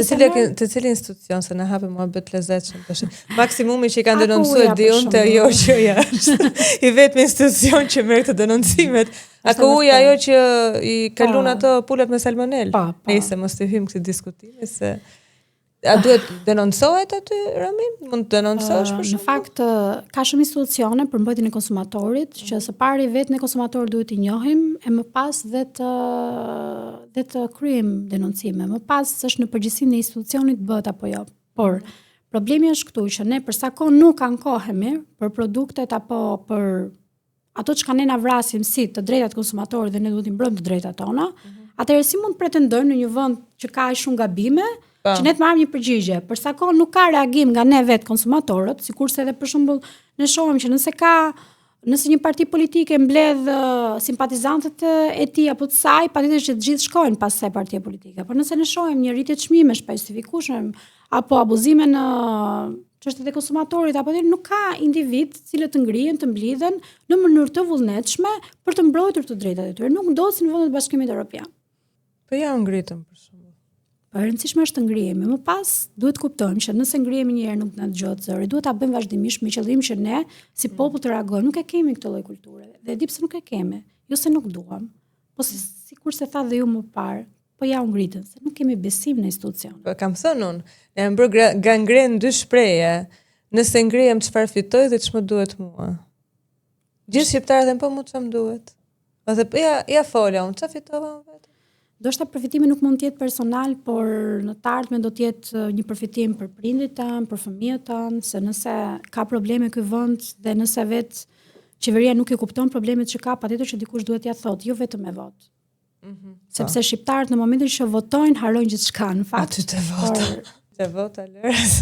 të cilin institucion se na hapë mohabet lezetshëm tash. Maksimumi që i kanë denoncuar diun te ajo që është i vetmi institucion që merr të denoncimet. Ako uja ajo që i kalon ato pulat me salmonel. Nëse mos të hym këtë diskutim se a duhet denoncohet aty, Ramin? Mund të denoncosh për shkak? Në fakt, ka shumë institucione për mbrojtjen e konsumatorit, që së pari vetë ne konsumatorët duhet i njohim, e më pas dhe të kryejm denoncime. Më pas është në përgjegjësinë e institucionit bëhet apo jo. Por problemi është këtu që ne për sa kohë nuk ankohemi për produktet apo për ato që ne na vrasin si të drejtat konsumatorit dhe ne duhet i mbrojmë të drejtat tona, atëherë si mund të pretendojmë në një vend që ka shumë gabime, që ne të marrim një përgjigje. Për sa kohë nuk ka reagim nga ne vetë konsumatorët, sikurse edhe për shembull ne shohim që nëse një parti politike mbledh simpatizantët e tij apo të saj, patjetër që të gjithë shkojnë pas kësaj partie politike. Por nëse ne shohim një rritje çmimesh pa justifikueshme apo abuzime në çështjet e konsumatorit, apo nuk ka individ të cilët të ngrihen, të mblidhen në mënyrë të vullnetshme për të mbrojtur të drejtat e tyre. Nuk ndosin në vendet e Bashkimit Evropian. Po ja ngritëm për shembull. E rëndësishme është të ngrihemi. Më pas duhet kuptojmë që nëse ngrihemi një herë nuk na dëgjohet zëri, duhet ta bëjmë vazhdimisht me qëllim që ne si popull të reagojmë. Nuk e kemi këtë lloj kulture. Dhe di pse nuk e kemi. Jo se nuk duam, po sikur se tha dhe ju më parë, po ja u ngritën, se nuk kemi besim në institucion. Po kam thënë unë, ne jam bërë gangren 2 shprehje. Nëse ngrihem çfarë fitoj dhe ç'më duhet mua. Gjithë shqiptarët po mu ç'm duhet. Ose ja fola unë, ç'a fitova vetë. Ndoshta përfitimi nuk mund të jetë personal, por në të ardhmen do të jetë një përfitim për prindit tanë, për fëmijët tanë, se nëse ka probleme ky vend dhe nëse vetë qeveria nuk e kupton problemet që ka, patjetër që dikush duhet t'ia thotë, jo vetëm me votë. Sepse shqiptarët në momentin që votojnë harrojnë gjithçka në fakt. Aty të vota. Të vota lërës.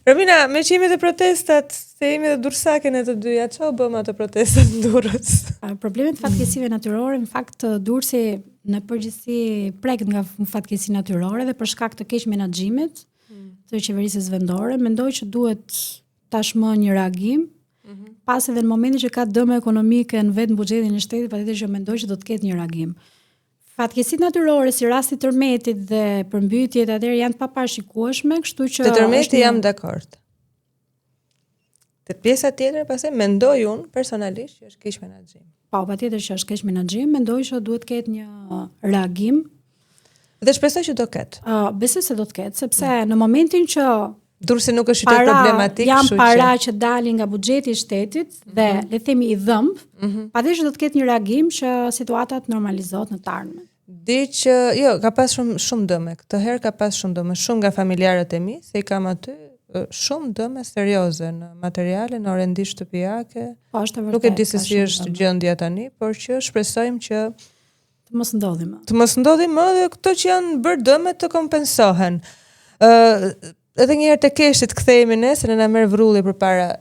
Romina, me që jemi të protestat, se jemi dhe Durrësaken e të dyja, që o bëm atë protestat në Durrës? Problemet fatkeqësive natyrore, në fakt Durrësi në përgjithësi preket nga fatkeqësi natyrore dhe për shkak të keq menaxhimit të qeverisë vendore, mendoj që duhet tashmë një reagim. Pas edhe në momentin që ka dëme ekonomike në vetë në buxhetin e shtetit, patjetër që mendoj që do të ketë një reagim. Fatkeqësitë natyrore si rasti tërmetit dhe përmbytjet atëherë janë të paparashikueshme, kështu që Të tërmeti jam dakord. Te pjesa tjetër pastaj mendoj unë personalisht që është keq menaxhim. Po, patjetër që është keq menaxhim, mendoj që duhet ketë një reagim. Dhe shpresoj që do ketë. Besoj se do të ketë, sepse në momentin që Durrësi nuk është qytet problematik, janë para që dalin nga buxheti i shtetit dhe le të themi i dhëmb, patjetër që do të ketë një reagim që situata të normalizohet në të ardhmen. Di që ka pas shumë dëme. Këtë herë ka pas shumë dëme, shumë nga familjarët e mi, se i kam aty shumë dëme serioze në materiale, në orendi shtëpiake. Po, është vërtet. Nuk e di se si është gjendja tani, por që shpresojmë që të mos ndodhi më. Të mos ndodhi më dhe këto që janë bërë dëme të kompensohen. Edhe një herë të keshit kthehemi nesër në na merr vrulli përpara.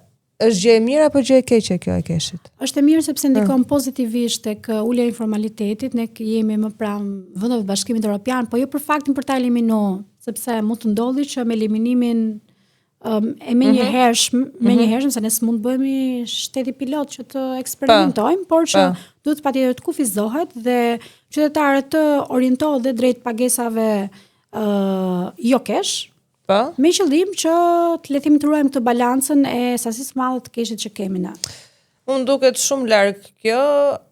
Është gjë e mirë apo gjë e keqe kjo e keshit? Është e mirë sepse ndikon pozitivisht tek ulja e informalitetit, ne jemi më pranë vendeve të Bashkimit Evropian, po jo për faktin për ta eliminuar, sepse mund të ndodhi që me eliminimin e menjëhershëm, se ne s'mund bëhemi shteti pilot që të eksperimentojmë, por që duhet patjetër të kufizohet dhe qytetarët të orientohen dhe drejt pagesave jo kesh. Me qëllim që të le të ruajmë këtë balancën e sasisë madhe të keshit që kemi ne. Unë duket shumë larg kjo,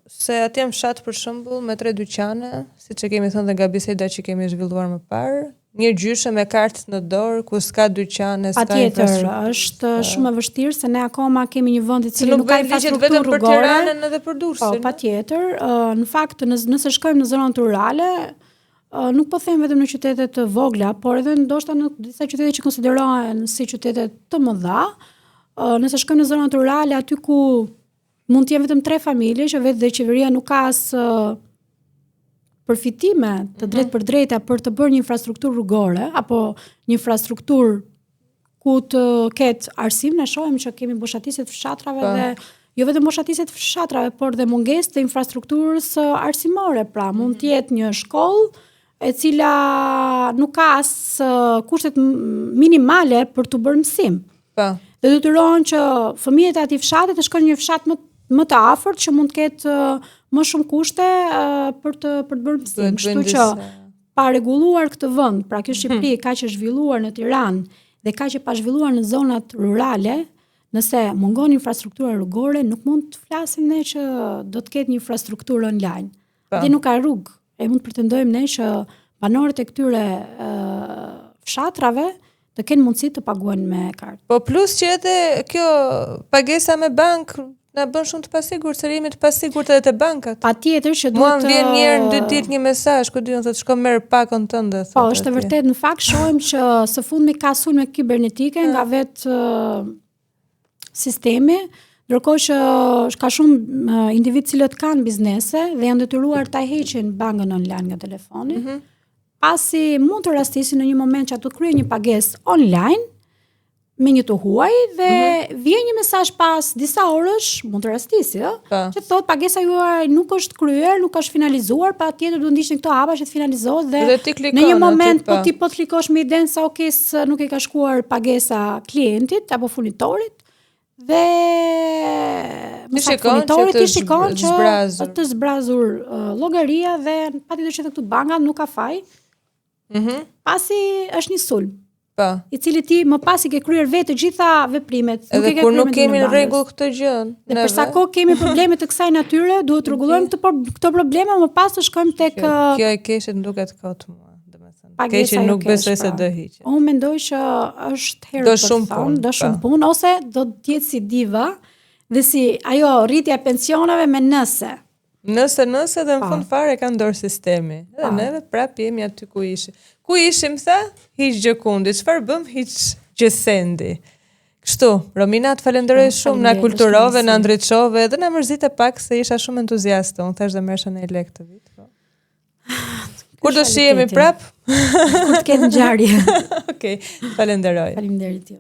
se atje në fshat për shembull me 3 dyqane, siç e kemi thënë dhe nga biseda që kemi zhvilluar më parë, një gjyshe me kartë në dorë ku s'ka dyqane, s'ka infrastrukturë. Patjetër, është shumë e vështirë se ne akoma kemi një vend i cili nuk ka infrastrukturë vetëm për Tiranën edhe për Durrësin. Po, patjetër, në fakt nëse shkojmë në zonat rurale, nuk po them vetëm në qytete të vogla, por edhe ndoshta në disa qytete që konsiderohen si qytete të mëdha, nëse shkojmë në zonat rurale aty ku mund të jenë vetëm 3 familje, që vetë dhe qeveria nuk ka as përfitime të drejtë për drejta për të bërë një infrastrukturë rrugore apo një infrastrukturë ku të ketë arsim, ne shohim që kemi boshatisje të fshatrave dhe jo vetëm boshatisje të fshatrave, por dhe mungesë të infrastrukturës arsimore, pra mund të jetë një shkollë e cila nuk ka as kushtet minimale për të bërë mësim. Dhe detyrohen që fëmijët e atij fshati të shkojnë në një fshat më të afërt që mund të ketë më shumë kushte për të bërë mësim. Kështu që pa rregulluar këtë vend, pra kjo Shqipëri kaq e zhvilluar në Tiranë dhe kaq e pa zhvilluar në zonat rurale, nëse mungon infrastruktura rrugore, nuk mund të flasim ne që do të ketë një infrastrukturë online. Dhe nuk ka rrugë. E mund të pretendojmë ne që banorët e këtyre fshatrave të kenë mundësi të paguajnë me kartë. Po plus që edhe kjo pagesa me bank na bën shumë të pasigurt, se jemi të pasigurt edhe te bankat. Patjetër që duhet. Mua vjen një herë në 2 ditë një mesazh ku diun se të shko merr pakon tënde. Po, është e vërtet, në fakt shohim që së fundmi ka sulme kibernetike nga vetë sistemi. Ndërkohë që ka shumë individ cilët kanë biznese dhe janë detyruar ta heqin bankën online nga telefoni. Pasi mund të rastisin në një moment që ato kryejnë një pagesë online me një të huaj dhe vjen një mesazh pas disa orësh, mund të rastisi, që thotë pagesa juaj nuk është kryer, nuk është finalizuar, patjetër duhet ndiqni këto hapa që të finalizohet dhe në një moment po ti po të klikosh me idenë se okay, nuk i ka shkuar pagesa klientit apo furnitorit. Dhe furnitorit i shikon që të zbrazur llogaria dhe patjetër që këtu banka nuk ka faj. Pasi është një sulm. I cili ti më pas i ke kryer vetë të gjitha veprimet. Edhe kur nuk kemi në rregull këtë gjë. Dhe për sa kohë kemi probleme të kësaj natyre, duhet të rregullojmë këto probleme, më pas të shkojmë tek kjo e keshit më duket kot mua. Keqin nuk besoj se do hiqet. Unë mendoj që është herë do shumë punë, ose do të jetë si diva dhe si ajo rritja e pensionave me nëse. Nëse dhe në fund fare ka ndorë sistemi. Dhe neve prap jemi aty ku ishim. Ku ishim tha? Hiq gjëkundi. Çfarë bëm? Hiq gjësendi. Kështu, Romina, të falenderoj shumë, na kulturove, na ndriçove, dhe na mërzite pak se isha shumë entuziaste. Unë thash dhe merresha në lek të vit. Kur do shihemi prap? kur të ketë ngjarje. Okej, falenderoj. Faleminderit ju.